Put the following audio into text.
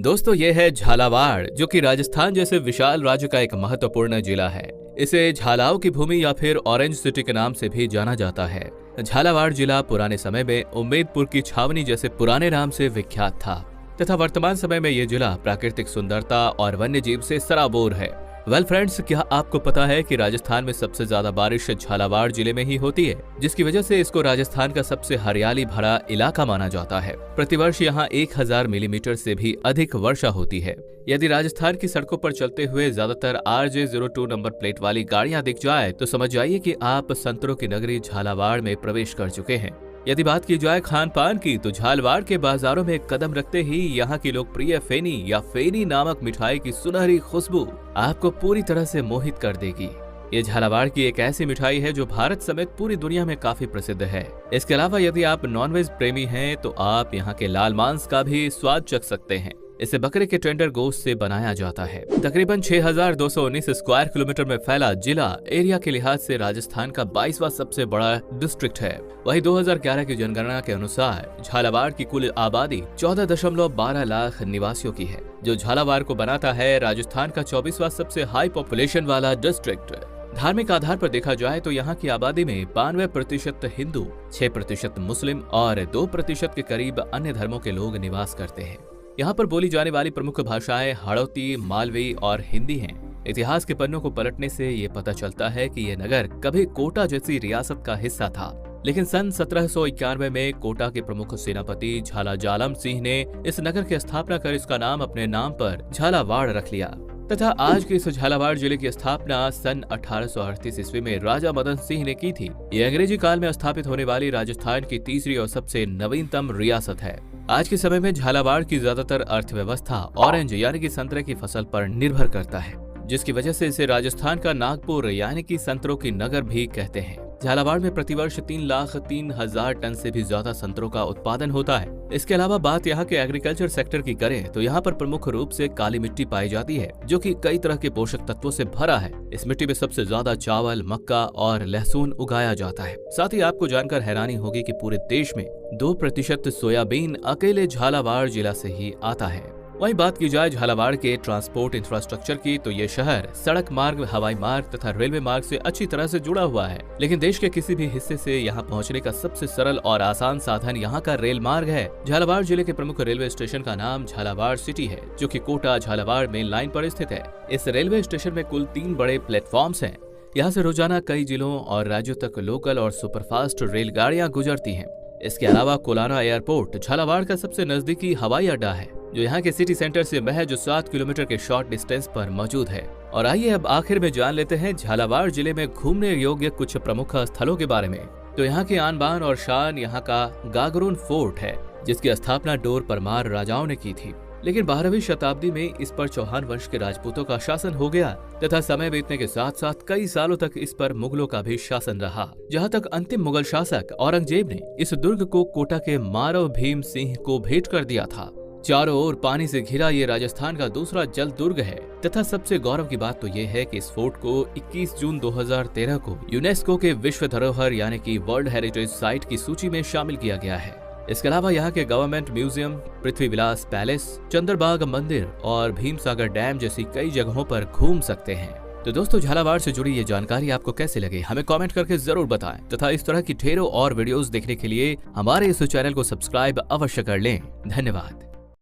दोस्तों ये है झालावाड़, जो कि राजस्थान जैसे विशाल राज्य का एक महत्वपूर्ण जिला है। इसे झालाओं की भूमि या फिर ऑरेंज सिटी के नाम से भी जाना जाता है। झालावाड़ जिला पुराने समय में उम्मेदपुर की छावनी जैसे पुराने नाम से विख्यात था तथा वर्तमान समय में ये जिला प्राकृतिक सुंदरता और वन्य जीव से सराबोर है। वेल फ्रेंड्स, क्या आपको पता है कि राजस्थान में सबसे ज्यादा बारिश झालावाड़ जिले में ही होती है, जिसकी वजह से इसको राजस्थान का सबसे हरियाली भरा इलाका माना जाता है। प्रतिवर्ष यहाँ 1000 मिलीमीटर से भी अधिक वर्षा होती है। यदि राजस्थान की सड़कों पर चलते हुए ज्यादातर RJ02 नंबर प्लेट वाली गाड़ियां दिख जाए तो समझ जाइए कि आप संतरों की नगरी झालावाड़ में प्रवेश कर चुके हैं। यदि बात की जाए खान पान की तो झालावाड़ के बाजारों में कदम रखते ही यहाँ की लोकप्रिय फेनी या फेनी नामक मिठाई की सुनहरी खुशबू आपको पूरी तरह से मोहित कर देगी। ये झालावाड़ की एक ऐसी मिठाई है जो भारत समेत पूरी दुनिया में काफी प्रसिद्ध है। इसके अलावा यदि आप नॉनवेज प्रेमी हैं तो आप यहाँ के लाल मांस का भी स्वाद चख सकते हैं। इसे बकरे के टेंडर गोश्त से बनाया जाता है। तकरीबन 6219 स्क्वायर किलोमीटर में फैला जिला एरिया के लिहाज से राजस्थान का 22वां सबसे बड़ा डिस्ट्रिक्ट है। वहीं 2011 की जनगणना के अनुसार झालावाड़ की कुल आबादी 14.12 लाख निवासियों की है, जो झालावाड़ को बनाता है राजस्थान का 24वां सबसे हाई पॉपुलेशन वाला डिस्ट्रिक्ट। धार्मिक आधार पर देखा जाए तो यहाँ की आबादी में 92% हिंदू, 6% मुस्लिम और 2% के करीब अन्य धर्मों के लोग निवास करते हैं। यहाँ पर बोली जाने वाली प्रमुख भाषाएं हड़ौती, मालवी और हिंदी हैं। इतिहास के पन्नों को पलटने से ये पता चलता है कि यह नगर कभी कोटा जैसी रियासत का हिस्सा था, लेकिन सन 1791 में कोटा के प्रमुख सेनापति झाला जालम सिंह ने इस नगर की स्थापना कर इसका नाम अपने नाम पर झालावाड़ रख लिया तथा आज के इस झालावाड़ जिले की स्थापना सन 1838 ईस्वी में राजा मदन सिंह ने की थी। ये अंग्रेजी काल में स्थापित होने वाली राजस्थान की तीसरी और सबसे नवीनतम रियासत है। आज के समय में झालावाड़ की ज्यादातर अर्थव्यवस्था ऑरेंज यानी कि संतरे की फसल पर निर्भर करता है, जिसकी वजह से इसे राजस्थान का नागपुर यानी कि संतरों की नगर भी कहते हैं। झालावाड़ में प्रतिवर्ष 3,03,000 टन से भी ज्यादा संतरों का उत्पादन होता है। इसके अलावा बात यहाँ के एग्रीकल्चर सेक्टर की करें तो यहाँ पर प्रमुख रूप से काली मिट्टी पाई जाती है, जो कि कई तरह के पोषक तत्वों से भरा है। इस मिट्टी में सबसे ज्यादा चावल, मक्का और लहसुन उगाया जाता है। साथ ही आपको जानकर हैरानी होगी कि पूरे देश में 2% सोयाबीन अकेले झालावाड़ जिला से ही आता है। वहीं बात की जाए झालावाड़ के ट्रांसपोर्ट इंफ्रास्ट्रक्चर की तो ये शहर सड़क मार्ग, हवाई मार्ग तथा रेलवे मार्ग से अच्छी तरह से जुड़ा हुआ है, लेकिन देश के किसी भी हिस्से से यहाँ पहुँचने का सबसे सरल और आसान साधन यहाँ का रेल मार्ग है। झालावाड़ जिले के प्रमुख रेलवे स्टेशन का नाम झालावाड़ सिटी है, जो कि कोटा झालावाड़ मेन लाइन पर स्थित है। इस रेलवे स्टेशन में कुल 3 बड़े प्लेटफॉर्म्स हैं। यहाँ से रोजाना कई जिलों और राज्यों तक लोकल और सुपरफास्ट रेलगाड़ियाँ गुजरती हैं। इसके अलावा कोलाना एयरपोर्ट झालावाड़ का सबसे नजदीकी हवाई अड्डा है, जो यहाँ के सिटी सेंटर से महज 7 किलोमीटर के शॉर्ट डिस्टेंस पर मौजूद है। और आइए अब आखिर में जान लेते हैं झालावाड़ जिले में घूमने योग्य कुछ प्रमुख स्थलों के बारे में। तो यहाँ की आन बान और शान यहाँ का गागरून फोर्ट है, जिसकी स्थापना डोर परमार राजाओं ने की थी, लेकिन 12वीं शताब्दी में इस पर चौहान वंश के राजपूतों का शासन हो गया तथा समय बीतने के साथ साथ कई सालों तक इस पर मुगलों का भी शासन रहा, जहां तक अंतिम मुगल शासक औरंगजेब ने इस दुर्ग को कोटा के मारव भीम सिंह को भेंट कर दिया था। चारों ओर पानी से घिरा ये राजस्थान का दूसरा जल दुर्ग है तथा सबसे गौरव की बात तो ये है कि इस फोर्ट को 21 जून 2013 को यूनेस्को के विश्व धरोहर यानी कि वर्ल्ड हेरिटेज साइट की सूची में शामिल किया गया है। इसके अलावा यहाँ के गवर्नमेंट म्यूजियम, पृथ्वी विलास पैलेस, चंद्रबाग मंदिर और भीमसागर डैम जैसी कई जगहों पर घूम सकते हैं। तो दोस्तों, झालावाड़ से जुड़ी ये जानकारी आपको कैसी लगी हमें कमेंट करके जरूर बताएं तथा इस तरह की ढेरों और वीडियोस देखने के लिए हमारे इस चैनल को सब्सक्राइब अवश्य कर लें। धन्यवाद।